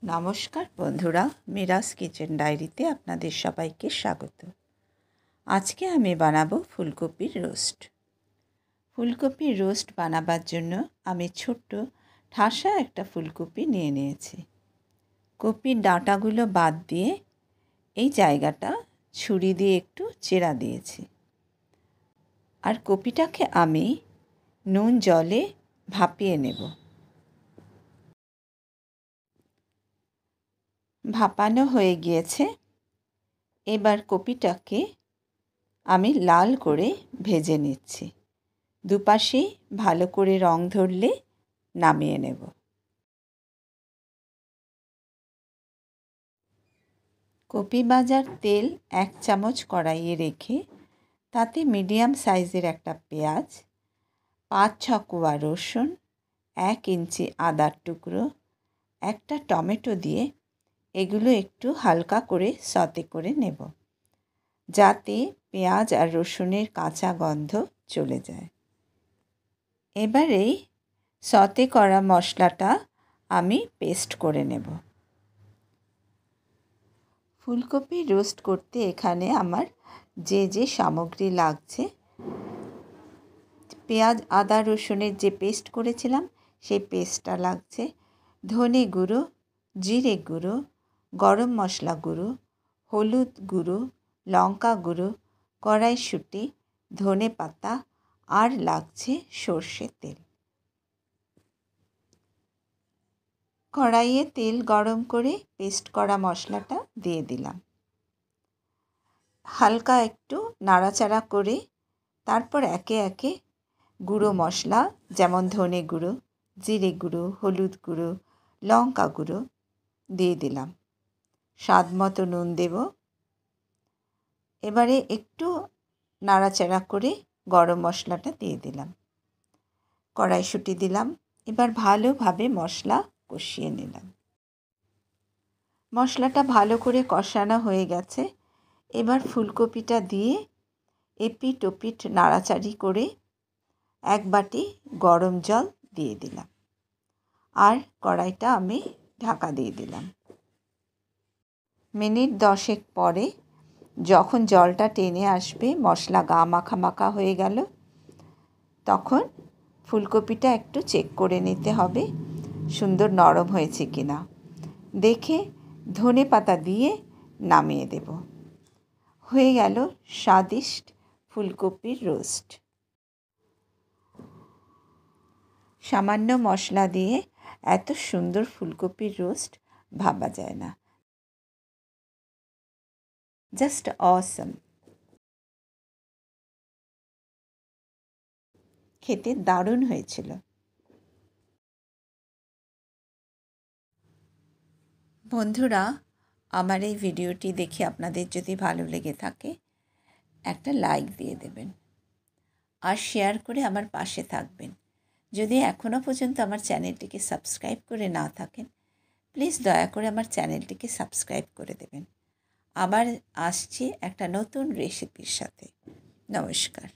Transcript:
নমস্কার বন্ধুরা, মিরাস কিচেন ডায়েরিতে আপনাদের সবাইকে স্বাগত। আজকে আমি বানাবো ফুলকপির রোস্ট। ফুলকপির রোস্ট বানাবার জন্য আমি ছোট্ট ঠাসা একটা ফুলকপি নিয়ে নিয়েছি। কপির ডাঁটাগুলো বাদ দিয়ে এই জায়গাটা ছুরি দিয়ে একটু চেরা দিয়েছি। আর কপিটাকে আমি নুন জলে ভাপিয়ে নেব। ভাপানো হয়ে গিয়েছে। এবার কপিটাকে আমি লাল করে ভেজে নিচ্ছি। দুপাশেই ভালো করে রং ধরলে নামিয়ে নেব। কপি ভাজার তেল 1 চামচ কড়াইয়ে রেখে তাতে মিডিয়াম সাইজের একটা পেঁয়াজ, 5-6 কোয়া রসুন, 1 ইঞ্চি আদার টুকরো, একটা টমেটো দিয়ে এগুলো একটু হালকা করে সতে করে নেব, যাতে পেঁয়াজ আর রসুনের কাঁচা গন্ধ চলে যায়। এবারেই সতে করা মশলাটা আমি পেস্ট করে নেব। ফুলকপি রোস্ট করতে এখানে আমার যে সামগ্রী লাগছে, পেঁয়াজ আদা রসুনের যে পেস্ট করেছিলাম সেই পেস্টটা লাগছে, ধনে গুঁড়ো, জিরে গুঁড়ো, গরম মশলা গুঁড়ো, হলুদ গুঁড়ো, লঙ্কা গুঁড়ো, কড়াইশুঁটি, ধনে পাতা আর লাগছে সর্ষের তেল। কড়াইয়ে তেল গরম করে পেস্ট করা মশলাটা দিয়ে দিলাম। হালকা একটু নাড়াচাড়া করে তারপর একে একে গুঁড়ো মশলা যেমন ধনে গুঁড়ো, জিরে গুঁড়ো, হলুদ গুঁড়ো, লঙ্কা গুঁড়ো দিয়ে দিলাম। স্বাদ মতো নুন দেব। এবারে একটু নাড়াচাড়া করে গরম মশলাটা দিয়ে দিলাম, কড়াইশুঁটি দিলাম। এবার ভালোভাবে মশলা কষিয়ে নিলাম। মশলাটা ভালো করে কষানো হয়ে গেছে। এবার ফুলকপিটা দিয়ে এপিট ওপিট নাড়াচাড়ি করে 1 বাটি গরম জল দিয়ে দিলাম। আর কড়াইটা আমি ঢাকা দিয়ে দিলাম। মিনিট 10 পরে যখন জলটা টেনে আসবে, মশলা গা মাখা মাখা হয়ে গেল, তখন ফুলকপিটা একটু চেক করে নিতে হবে সুন্দর নরম হয়েছে কিনা। দেখে ধনে পাতা দিয়ে নামিয়ে দেব। হয়ে গেল স্বাদিষ্ট ফুলকপির রোস্ট। সামান্য মশলা দিয়ে এত সুন্দর ফুলকপির রোস্ট ভাবা যায় না। জাস্ট অসম। খেতে দারুণ হয়েছিল। বন্ধুরা, আমার এই ভিডিওটি দেখে আপনাদের যদি ভালো লেগে থাকে একটা লাইক দিয়ে দেবেন আর শেয়ার করে আমার পাশে থাকবেন। যদি এখনও পর্যন্ত আমার চ্যানেলটিকে সাবস্ক্রাইব করে না থাকেন, প্লিজ দয়া করে আমার চ্যানেলটিকে সাবস্ক্রাইব করে দেবেন। আবার আসছি একটা নতুন রেসিপির সাথে। নমস্কার।